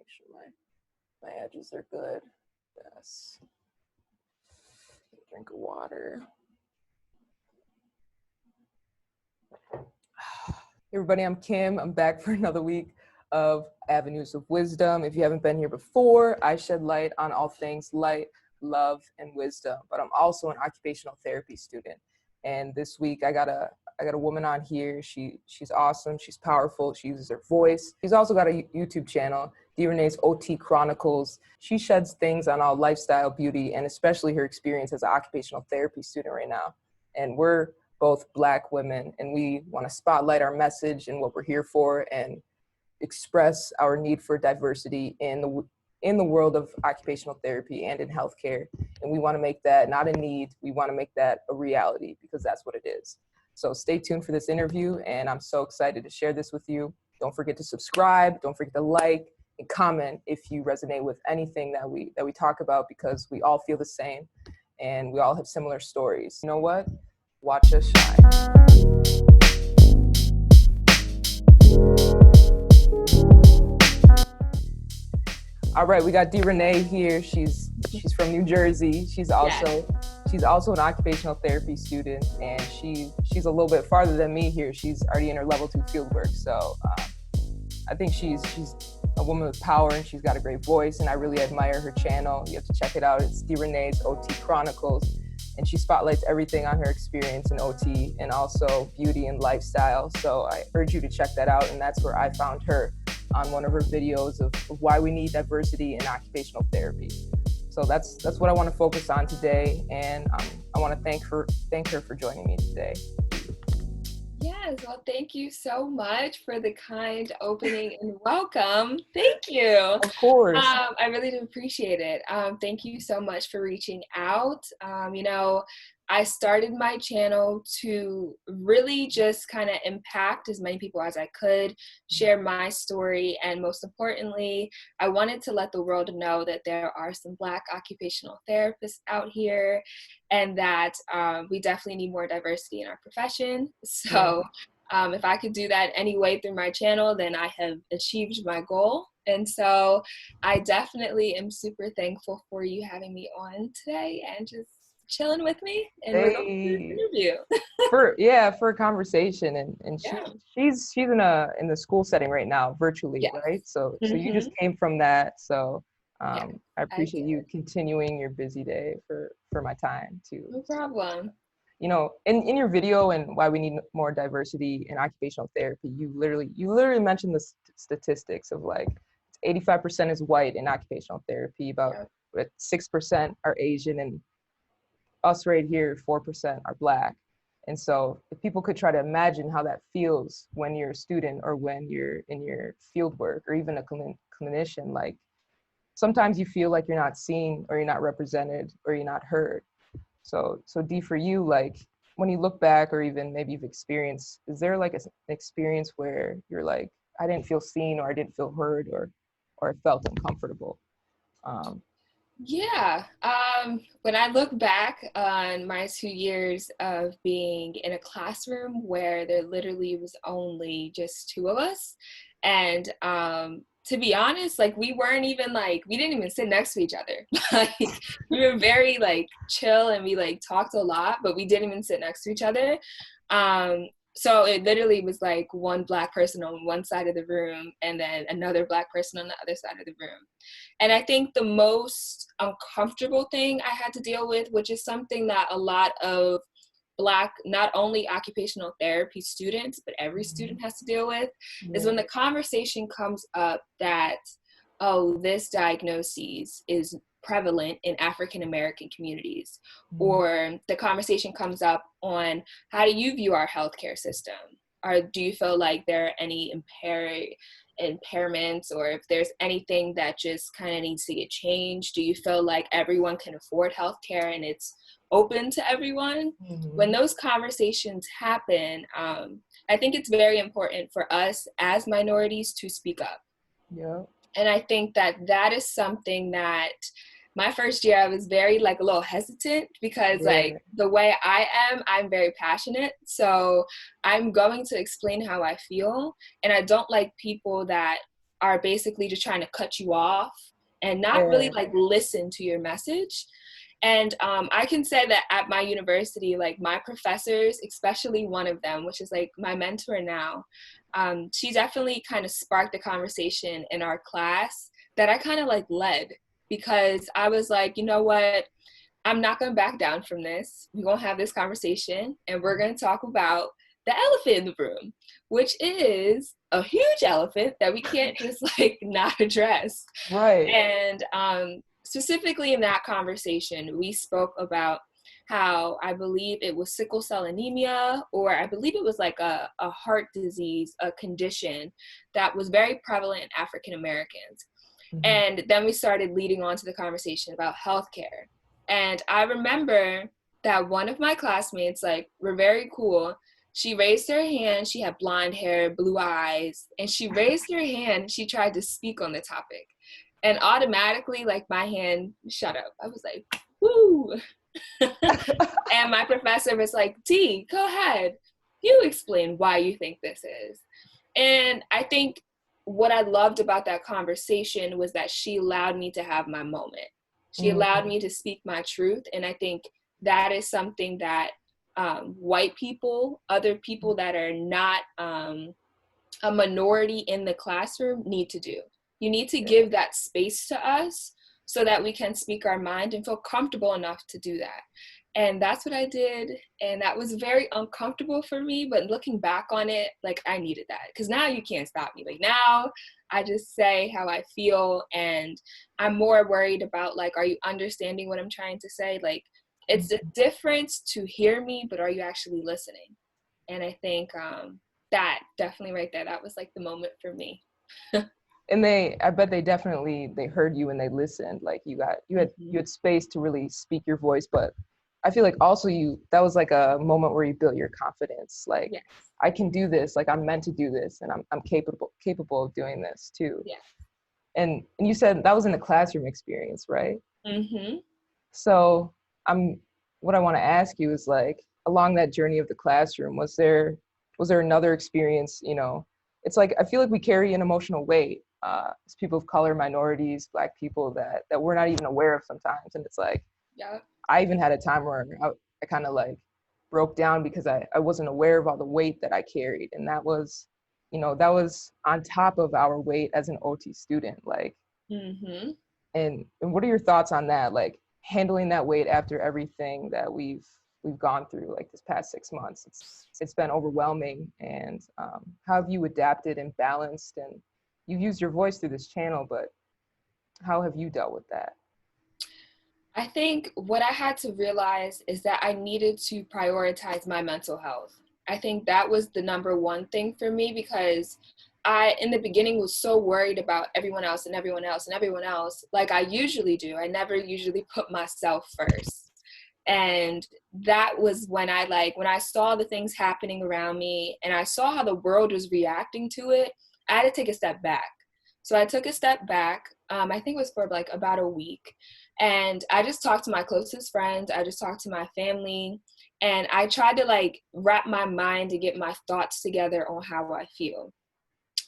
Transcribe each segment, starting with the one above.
Make sure my edges are good. Yes. Drink of water. Hey everybody, I'm Kim. I'm back for another week of Avenues of Wisdom. If you haven't been here before, I shed light on all things light, love, and wisdom. But I'm also an occupational therapy student. And this week I got a woman on here. She's awesome. She's powerful. She uses her voice. She's also got a YouTube channel, Deerenee's OT Chronicles. She sheds things on all lifestyle, beauty, and especially her experience as an occupational therapy student right now. And we're both Black women, and we want to spotlight our message and what we're here for, and express our need for diversity in the world of occupational therapy and in healthcare. And we want to make that not a need, we want to make that a reality, because that's what it is. So stay tuned for this interview, and I'm so excited to share this with you. Don't forget to subscribe, don't forget to like and comment if you resonate with anything that we talk about, because we all feel the same and we all have similar stories. You know what? Watch us shine. All right, we got Deerenee here. She's from New Jersey. She's also an occupational therapy student, and she's a little bit farther than me here. She's already in her level 2 fieldwork. So I think she's a woman with power, and she's got a great voice, and I really admire her channel. You have to check it out. It's Deerenee's OT Chronicles. And she spotlights everything on her experience in OT and also beauty and lifestyle. So I urge you to check that out. And that's where I found her, on one of her videos of why we need diversity in occupational therapy. So that's what I want to focus on today. And I want to thank her for joining me today. Yes, well, thank you so much for the kind opening and welcome. Thank you. Of course. I really do appreciate it. Thank you so much for reaching out. I started my channel to really just kind of impact as many people as I could, share my story, and most importantly, I wanted to let the world know that there are some Black occupational therapists out here, and that we definitely need more diversity in our profession. So if I could do that any way through my channel, then I have achieved my goal. And so I definitely am super thankful for you having me on today and just chilling with me, and we're going to do an interview for a conversation. And she's in the school setting right now, virtually, right? So you just came from that. So I appreciate you continuing your busy day for my time too. No problem. You know, in your video and why we need more diversity in occupational therapy, you literally mentioned the statistics of like 85% is white in occupational therapy, about 6% are Asian, and us right here, 4% are Black. And so if people could try to imagine how that feels when you're a student or when you're in your field work or even a clinician, like sometimes you feel like you're not seen or you're not represented or you're not heard. So Dee, for you, like when you look back, or even maybe you've experienced, is there like an experience where you're like, I didn't feel seen, or I didn't feel heard, or I felt uncomfortable? When I look back on my 2 years of being in a classroom where there literally was only just 2 of us, and to be honest, like we didn't even sit next to each other. Like we were very like chill, and we like talked a lot, but we didn't even sit next to each other. So it literally was like one Black person on one side of the room and then another Black person on the other side of the room. And I think the most uncomfortable thing I had to deal with, which is something that a lot of Black, not only occupational therapy students, but every student has to deal with, is when the conversation comes up that, oh, this diagnosis is prevalent in African American communities, or the conversation comes up on how do you view our healthcare system, or do you feel like there are any impairments, or if there's anything that just kind of needs to get changed? Do you feel like everyone can afford healthcare and it's open to everyone? When those conversations happen, I think it's very important for us as minorities to speak up. And I think that is something that my first year I was very like a little hesitant, because like the way I'm very passionate. So I'm going to explain how I feel, and I don't like people that are basically just trying to cut you off and not really Yeah. like listen to your message. And I can say that at my university, like my professors, especially one of them, which is like my mentor now, she definitely kind of sparked a conversation in our class that I kind of like led, because I was like, you know what? I'm not going to back down from this. We're going to have this conversation and we're going to talk about the elephant in the room, which is a huge elephant that we can't just like not address. Right. And specifically in that conversation, we spoke about how I believe it was sickle cell anemia, or I believe it was like a heart disease, a condition that was very prevalent in African Americans. Mm-hmm. And then we started leading on to the conversation about healthcare. And I remember that one of my classmates, like, were very cool. She raised her hand. She had blonde hair, blue eyes, and she raised her hand. She tried to speak on the topic. And automatically, like, my hand shut up. I was like, woo. And my professor was like, Dee, go ahead. You explain why you think this is. And I think what I loved about that conversation was that she allowed me to have my moment. She allowed me to speak my truth. And I think that is something that white people, other people that are not a minority in the classroom need to do. You need to give that space to us so that we can speak our mind and feel comfortable enough to do that. And that's what I did. And that was very uncomfortable for me. But looking back on it, like, I needed that. Because now you can't stop me. Like, now I just say how I feel. And I'm more worried about, like, are you understanding what I'm trying to say? Like, it's a difference to hear me, but are you actually listening? And I think that definitely right there, that was like the moment for me. And I bet they heard you and they listened. Like you had space to really speak your voice, but I feel like also that was like a moment where you built your confidence. Like, Yes. I can do this. Like, I'm meant to do this, and I'm capable of doing this too. Yeah. And you said that was in the classroom experience, right? Mm-hmm. So what I want to ask you is, like, along that journey of the classroom, was there another experience? It's like, I feel like we carry an emotional weight as people of color, minorities, Black people, that we're not even aware of sometimes. And it's like, Yeah. I even had a time where I kind of like broke down because I wasn't aware of all the weight that I carried. And that was on top of our weight as an OT student. Like, Mm-hmm. and what are your thoughts on that? Like, handling that weight after everything that we've gone through, like, this past 6 months. It's been overwhelming. And how have you adapted and balanced? And you've used your voice through this channel, but how have you dealt with that? I think what I had to realize is that I needed to prioritize my mental health. I think that was the number one thing for me, because I, in the beginning, was so worried about everyone else and everyone else and everyone else, like I usually do. I never usually put myself first. And that was when I saw the things happening around me and I saw how the world was reacting to it, I had to take a step back. So I took a step back, I think it was for like about a week. And I just talked to my closest friends. I just talked to my family. And I tried to like wrap my mind and get my thoughts together on how I feel.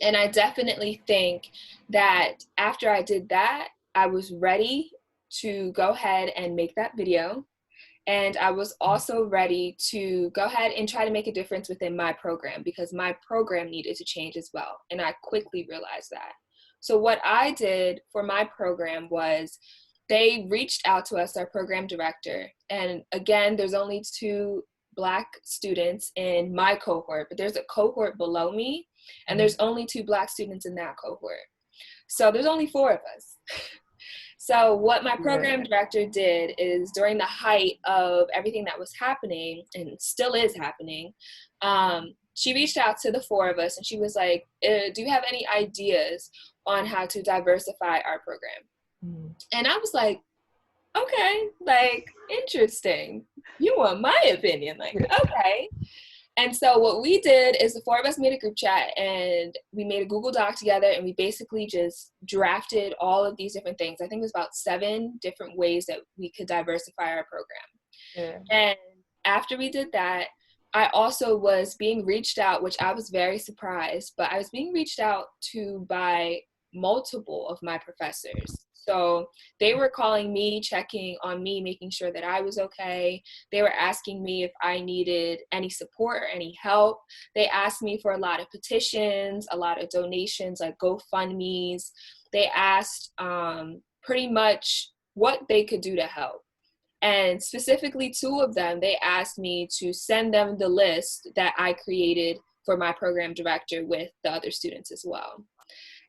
And I definitely think that after I did that, I was ready to go ahead and make that video. And I was also ready to go ahead and try to make a difference within my program, because my program needed to change as well. And I quickly realized that. So what I did for my program was they reached out to us, our program director. And again, there's only 2 Black students in my cohort, but there's a cohort below me, and there's only 2 Black students in that cohort. So there's only 4 of us. So what my program director did is, during the height of everything that was happening and still is happening, she reached out to the 4 of us and she was like, do you have any ideas on how to diversify our program? And I was like, okay, like, interesting. You want my opinion? Like, okay. And so what we did is the 4 of us made a group chat and we made a Google Doc together, and we basically just drafted all of these different things. I think it was about 7 different ways that we could diversify our program. Yeah. And after we did that, I also was being reached out, which I was very surprised, but I was being reached out to by multiple of my professors. So they were calling me, checking on me, making sure that I was okay. They were asking me if I needed any support or any help. They asked me for a lot of petitions, a lot of donations, like GoFundMes. They asked pretty much what they could do to help. And specifically, two of them, they asked me to send them the list that I created for my program director with the other students as well.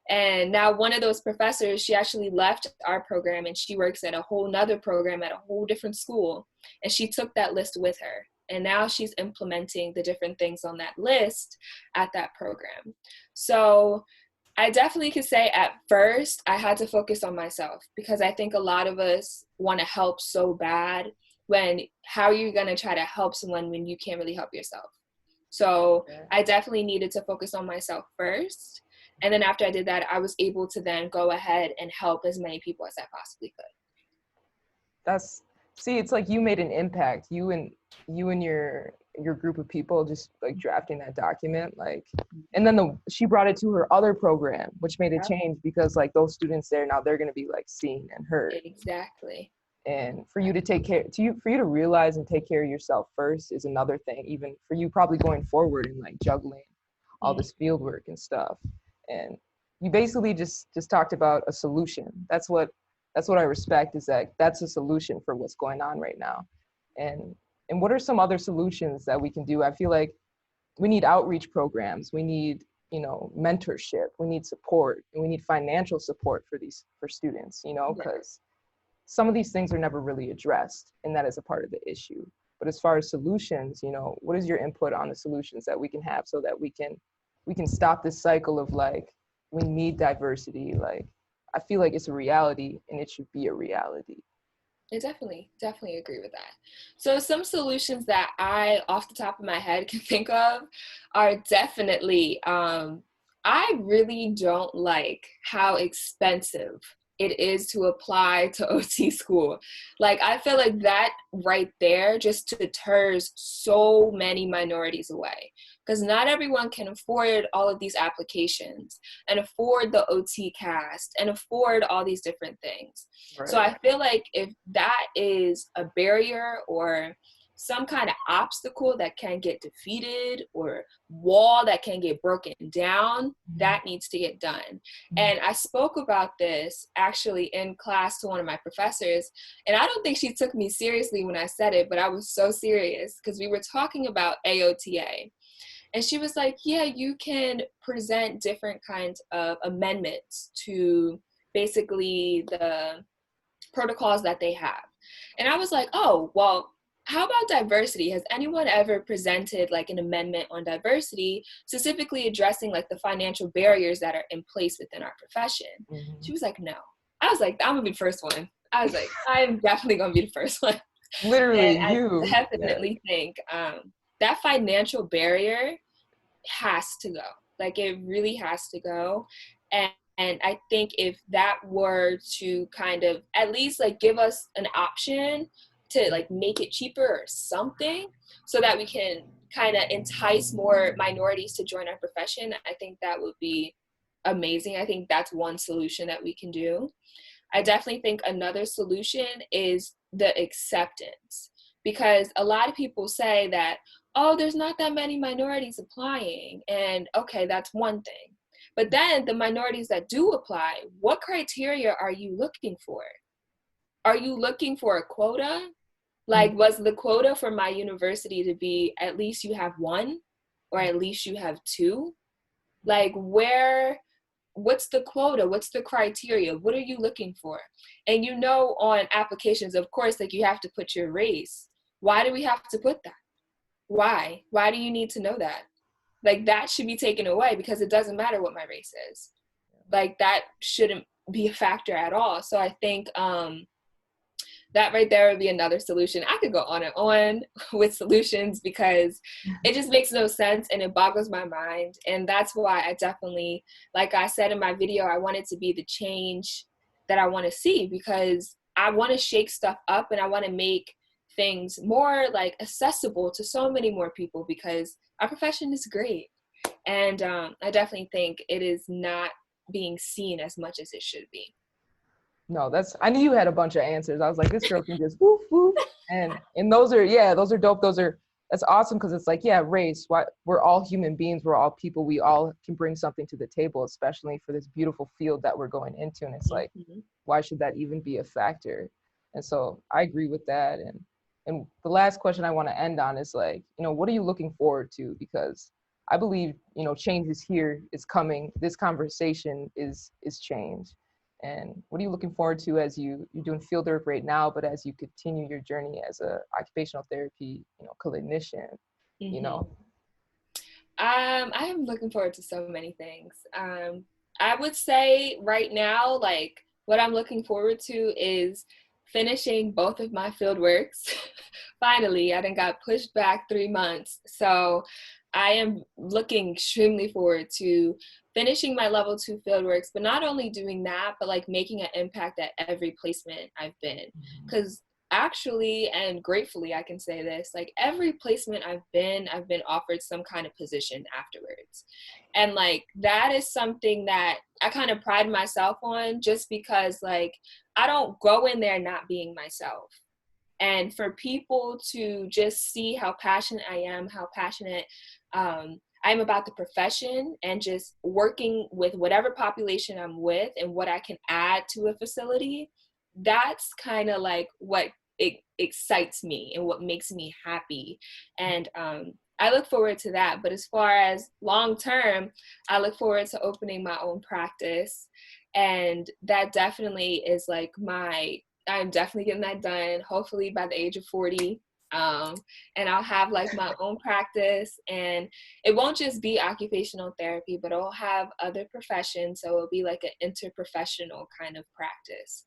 And now one of those professors, she actually left our program and she works at a whole nother program at a whole different school. And she took that list with her. And now she's implementing the different things on that list at that program. So I definitely could say at first I had to focus on myself, because I think a lot of us want to help so bad, when how are you going to try to help someone when you can't really help yourself? So I definitely needed to focus on myself first. And then after I did that, I was able to then go ahead and help as many people as I possibly could. See, it's like you made an impact. You and your group of people just like drafting that document, like, and then she brought it to her other program, which made a change, because like those students there, now they're going to be like seen and heard. Exactly. And for you to for you to realize and take care of yourself first is another thing, even for you probably going forward and like juggling all this field work and stuff. And you basically just talked about a solution. That's what I respect, is that that's a solution for what's going on right now. And what are some other solutions that we can do? I feel like we need outreach programs. We need, mentorship. We need support, and we need financial support for students, because some of these things are never really addressed, and that is a part of the issue. But as far as solutions, what is your input on the solutions that we can have so that we can stop this cycle of like, we need diversity? Like, I feel like it's a reality and it should be a reality. I definitely agree with that. So some solutions that I, off the top of my head, can think of are definitely, I really don't like how expensive it is to apply to OT school. Like, I feel like that right there just deters so many minorities away, because not everyone can afford all of these applications and afford the OT cast and afford all these different things. Right. So I feel like if that is a barrier or some kind of obstacle that can get defeated or wall that can get broken down, that needs to get done. And I spoke about this actually in class to one of my professors, and I don't think she took me seriously when I said it, but I was so serious, because we were talking about AOTA. And she was like, yeah, you can present different kinds of amendments to basically the protocols that they have. And I was like, oh, well, how about diversity? Has anyone ever presented like an amendment on diversity, specifically addressing like the financial barriers that are in place within our profession? She was like, no. I was like, I'm gonna be the first one. I was like, I'm definitely gonna be the first one. Literally, and I definitely think that financial barrier has to go. Like, it really has to go. And I think if that were to kind of at least like give us an option to like make it cheaper or something, so that we can kind of entice more minorities to join our profession, I think that would be amazing. I think that's one solution that we can do. I definitely think another solution is the acceptance, because a lot of people say that, oh, there's not that many minorities applying, and okay, that's one thing. But then the minorities that do apply, what criteria are you looking for? Are you looking for a quota? Like, was the quota for my university to be at least you have one, or at least you have two? Like, what's the quota? What's the criteria? What are you looking for? And on applications, of course, like, you have to put your race. Why do we have to put that? Why? Why do you need to know that? Like, that should be taken away, because it doesn't matter what my race is. Like, that shouldn't be a factor at all. So I think that right there would be another solution. I could go on and on with solutions, because it just makes no sense and it boggles my mind. And that's why I definitely, like I said in my video, I want it to be the change that I want to see, because I want to shake stuff up and I want to make things more like accessible to so many more people, because our profession is great. And I definitely think it is not being seen as much as it should be. No, I knew you had a bunch of answers. I was like, this girl can just woof woof. And those are, yeah, those are dope. That's awesome, because it's like, yeah, race, we're all human beings, we're all people, we all can bring something to the table, especially for this beautiful field that we're going into. And it's like, why should that even be a factor? And so I agree with that. And the last question I want to end on is like, what are you looking forward to? Because I believe, change is here, it's coming. This conversation is change. And what are you looking forward to as you're doing field work right now, but as you continue your journey as a occupational therapy, clinician, I am looking forward to so many things. I would say right now, like, what I'm looking forward to is finishing both of my field works. Finally, I done got pushed back 3 months. So I am looking extremely forward to finishing my level 2 fieldworks, but not only doing that, but like making an impact at every placement I've been. Because actually, and gratefully, I can say this, like every placement I've been offered some kind of position afterwards. And like, that is something that I kind of pride myself on, just because like, I don't go in there not being myself. And for people to just see how passionate I am, how passionate I'm about the profession, and just working with whatever population I'm with and what I can add to a facility, that's kind of like what excites me and what makes me happy. And I look forward to that. But as far as long term, I look forward to opening my own practice. And that definitely is like I'm definitely getting that done, hopefully by the age of 40. And I'll have like my own practice, and it won't just be occupational therapy, but I'll have other professions. So it'll be like an interprofessional kind of practice.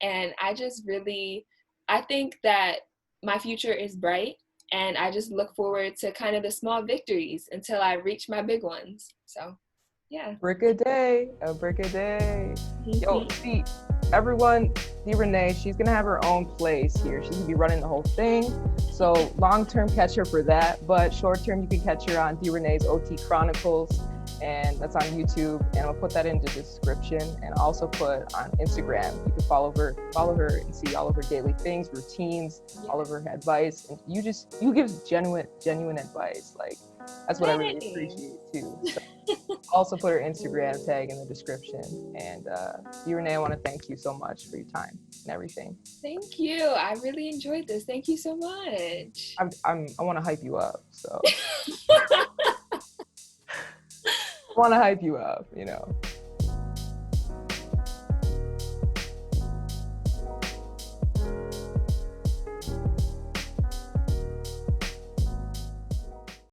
And I think that my future is bright, and I just look forward to kind of the small victories until I reach my big ones. So yeah. Brick a day, a brick a day. Yo, see, everyone, Deerenee, she's gonna have her own place here. She's gonna be running the whole thing. So long-term, catch her for that. But short-term, you can catch her on Deerenee's OT Chronicles, and that's on YouTube. And I'll put that in the description, and also put on Instagram. You can follow her and see all of her daily things, routines, all of her advice. And you give genuine advice. Like, that's what I really appreciate too. So, also put her Instagram tag in the description. And Deerenee, I want to thank you so much for your time and everything. Thank you. I really enjoyed this. Thank you so much. I want to hype you up. So I want to hype you up,